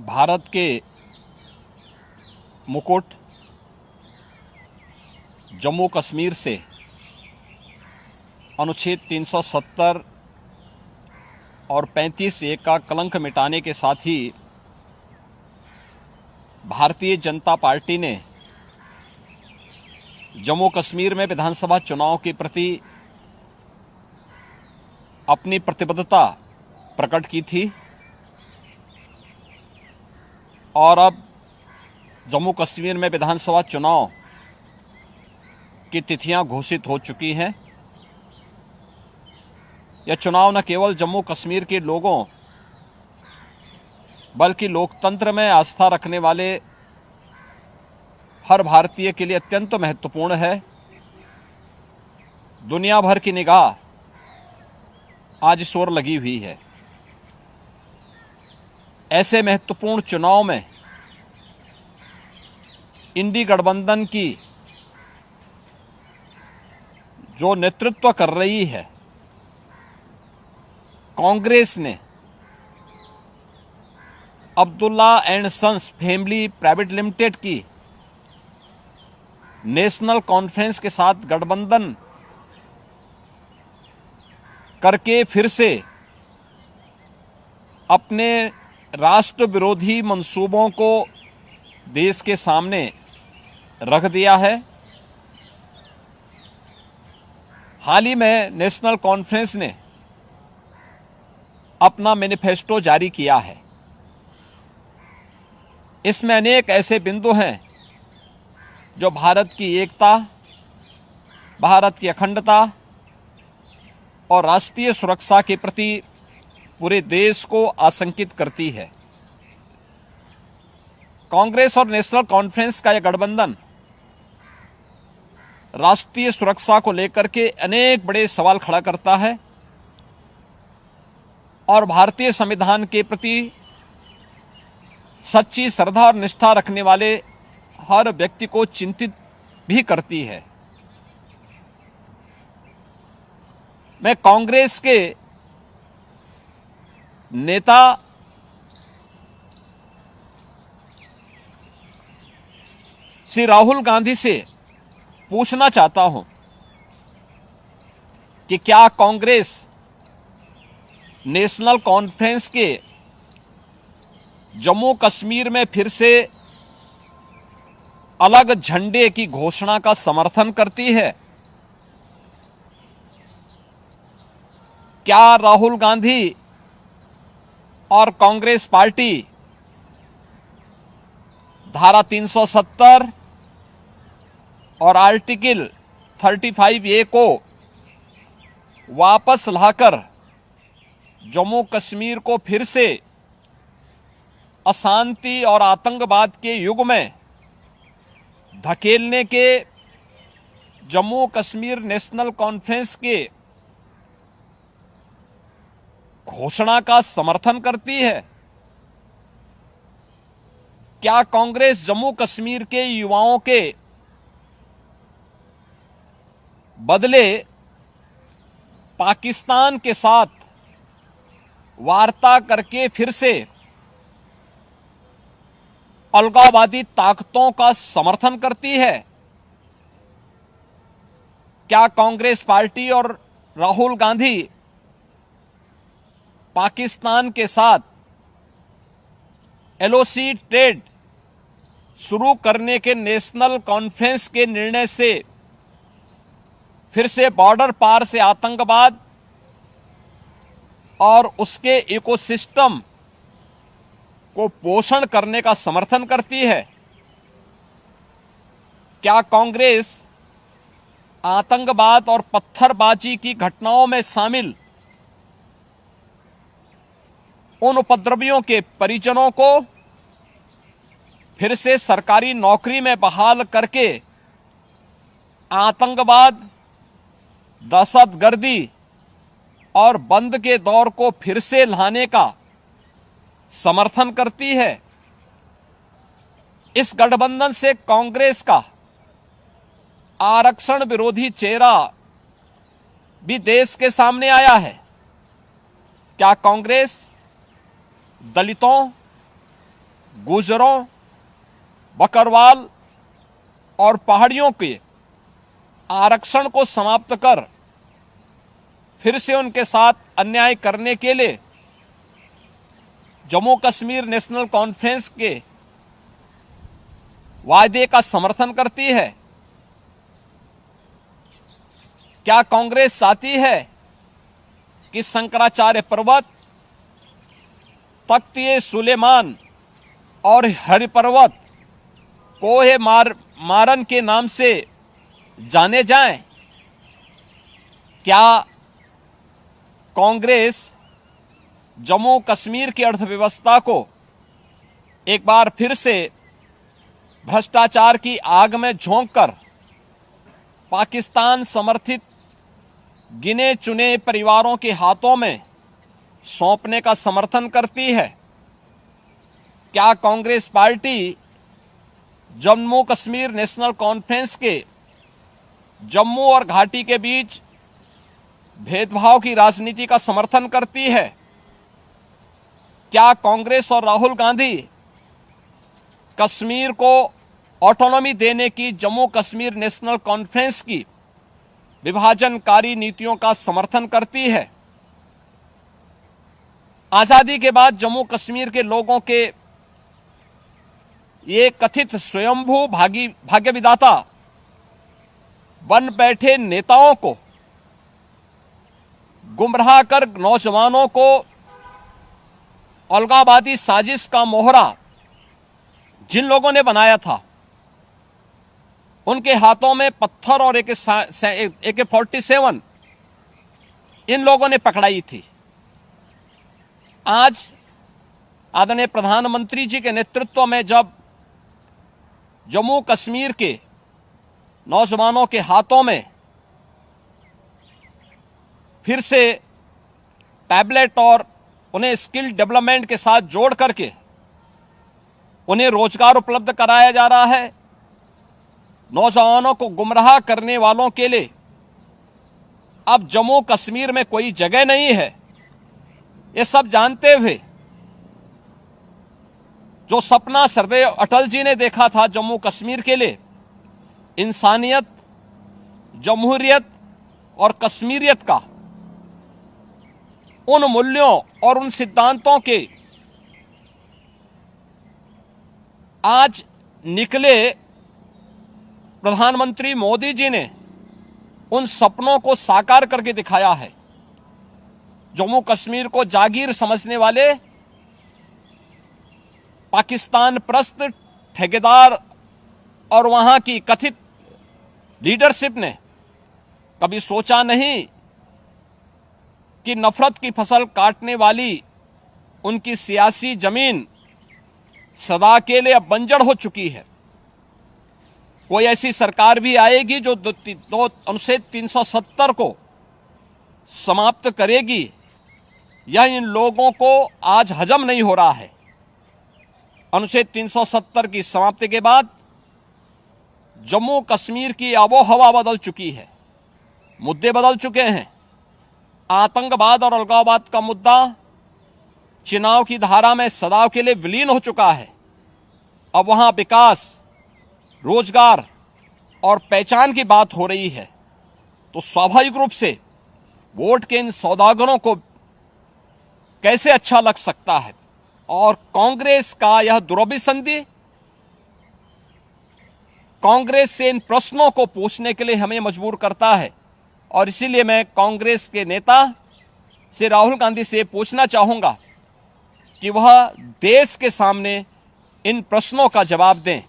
भारत के मुकुट जम्मू कश्मीर से अनुच्छेद 370 और 35(a) का कलंक मिटाने के साथ ही भारतीय जनता पार्टी ने जम्मू कश्मीर में विधानसभा चुनाव के प्रति अपनी प्रतिबद्धता प्रकट की थी और अब जम्मू कश्मीर में विधानसभा चुनाव की तिथियां घोषित हो चुकी हैं। यह चुनाव न केवल जम्मू कश्मीर के लोगों बल्कि लोकतंत्र में आस्था रखने वाले हर भारतीय के लिए अत्यंत महत्वपूर्ण है। दुनिया भर की निगाह आज इस ओर लगी हुई है। ऐसे महत्वपूर्ण चुनाव में इंडी गठबंधन की जो नेतृत्व कर रही है कांग्रेस ने Abdullah and sons family private limited की नेशनल कॉन्फ्रेंस के साथ गठबंधन करके फिर से अपने राष्ट्र विरोधी मंसूबों को देश के सामने रख दिया है। हाल ही में नेशनल कॉन्फ्रेंस ने अपना मैनिफेस्टो जारी किया है। इसमें अनेक ऐसे बिंदु हैं जो भारत की एकता, भारत की अखंडता और राष्ट्रीय सुरक्षा के प्रति पूरे देश को आशंकित करती है। कांग्रेस और नेशनल कॉन्फ्रेंस का यह गठबंधन राष्ट्रीय सुरक्षा को लेकर के अनेक बड़े सवाल खड़ा करता है और भारतीय संविधान के प्रति सच्ची श्रद्धा और निष्ठा रखने वाले हर व्यक्ति को चिंतित भी करती है। मैं कांग्रेस के नेता श्री राहुल गांधी से पूछना चाहता हूं कि क्या कांग्रेस नेशनल कॉन्फ्रेंस के जम्मू कश्मीर में फिर से अलग झंडे की घोषणा का समर्थन करती है? क्या राहुल गांधी और कांग्रेस पार्टी धारा 370 और आर्टिकल 35(a) को वापस लाकर जम्मू कश्मीर को फिर से अशांति और आतंकवाद के युग में धकेलने के जम्मू कश्मीर नेशनल कॉन्फ्रेंस के घोषणा का समर्थन करती है? क्या कांग्रेस जम्मू कश्मीर के युवाओं के बदले पाकिस्तान के साथ वार्ता करके फिर से अलगाववादी ताकतों का समर्थन करती है? क्या कांग्रेस पार्टी और राहुल गांधी पाकिस्तान के साथ एलओसी ट्रेड शुरू करने के नेशनल कॉन्फ्रेंस के निर्णय से फिर से बॉर्डर पार से आतंकवाद और उसके इकोसिस्टम को पोषण करने का समर्थन करती है? क्या कांग्रेस आतंकवाद और पत्थरबाजी की घटनाओं में शामिल उन उपद्रवियों के परिजनों को फिर से सरकारी नौकरी में बहाल करके आतंकवाद, दहशतगर्दी और बंद के दौर को फिर से लाने का समर्थन करती है? इस गठबंधन से कांग्रेस का आरक्षण विरोधी चेहरा भी देश के सामने आया है। क्या कांग्रेस दलितों, गुर्जरों, बकरवाल और पहाड़ियों के आरक्षण को समाप्त कर फिर से उनके साथ अन्याय करने के लिए जम्मू कश्मीर नेशनल कॉन्फ्रेंस के वायदे का समर्थन करती है? क्या कांग्रेस चाहती है कि शंकराचार्य पर्वत, तख्त सुलेमान और हरि पर्वत कोहे मारन के नाम से जाने जाएं? क्या कांग्रेस जम्मू कश्मीर की अर्थव्यवस्था को एक बार फिर से भ्रष्टाचार की आग में झोंककर पाकिस्तान समर्थित गिने चुने परिवारों के हाथों में सौंपने का समर्थन करती है? क्या कांग्रेस पार्टी जम्मू कश्मीर नेशनल कॉन्फ्रेंस के जम्मू और घाटी के बीच भेदभाव की राजनीति का समर्थन करती है? क्या कांग्रेस और राहुल गांधी कश्मीर को ऑटोनॉमी देने की जम्मू कश्मीर नेशनल कॉन्फ्रेंस की विभाजनकारी नीतियों का समर्थन करती है? आजादी के बाद जम्मू कश्मीर के लोगों के ये कथित स्वयंभू भाग्य विधाता बन बैठे नेताओं को गुमराह कर नौजवानों को अलगाववादी साजिश का मोहरा जिन लोगों ने बनाया था, उनके हाथों में पत्थर और AK-47 इन लोगों ने पकड़ाई थी। आज आदरणीय प्रधानमंत्री जी के नेतृत्व में जब जम्मू कश्मीर के नौजवानों के हाथों में फिर से टैबलेट और उन्हें स्किल डेवलपमेंट के साथ जोड़ करके उन्हें रोजगार उपलब्ध कराया जा रहा है, नौजवानों को गुमराह करने वालों के लिए अब जम्मू कश्मीर में कोई जगह नहीं है, ये सब जानते हुए जो सपना सरदेव अटल जी ने देखा था जम्मू कश्मीर के लिए, इंसानियत, जमहूरियत और कश्मीरियत का, उन मूल्यों और उन सिद्धांतों के आज निकले प्रधानमंत्री मोदी जी ने उन सपनों को साकार करके दिखाया है। जम्मू कश्मीर को जागीर समझने वाले पाकिस्तान परस्त ठेकेदार और वहां की कथित लीडरशिप ने कभी सोचा नहीं कि नफरत की फसल काटने वाली उनकी सियासी जमीन सदा के लिए अब बंजर हो चुकी है। कोई ऐसी सरकार भी आएगी जो अनुच्छेद 370 को समाप्त करेगी, यह इन लोगों को आज हजम नहीं हो रहा है। अनुच्छेद 370 की समाप्ति के बाद जम्मू कश्मीर की आबो हवा बदल चुकी है, मुद्दे बदल चुके हैं। आतंकवाद और अलगाववाद का मुद्दा चुनाव की धारा में सदा के लिए विलीन हो चुका है। अब वहां विकास, रोजगार और पहचान की बात हो रही है, तो स्वाभाविक रूप से वोट के इन सौदागरों को कैसे अच्छा लग सकता है। और कांग्रेस का यह दुरभिसंधि कांग्रेस से इन प्रश्नों को पूछने के लिए हमें मजबूर करता है। और इसीलिए मैं कांग्रेस के नेता से, राहुल गांधी से पूछना चाहूंगा कि वह देश के सामने इन प्रश्नों का जवाब दें।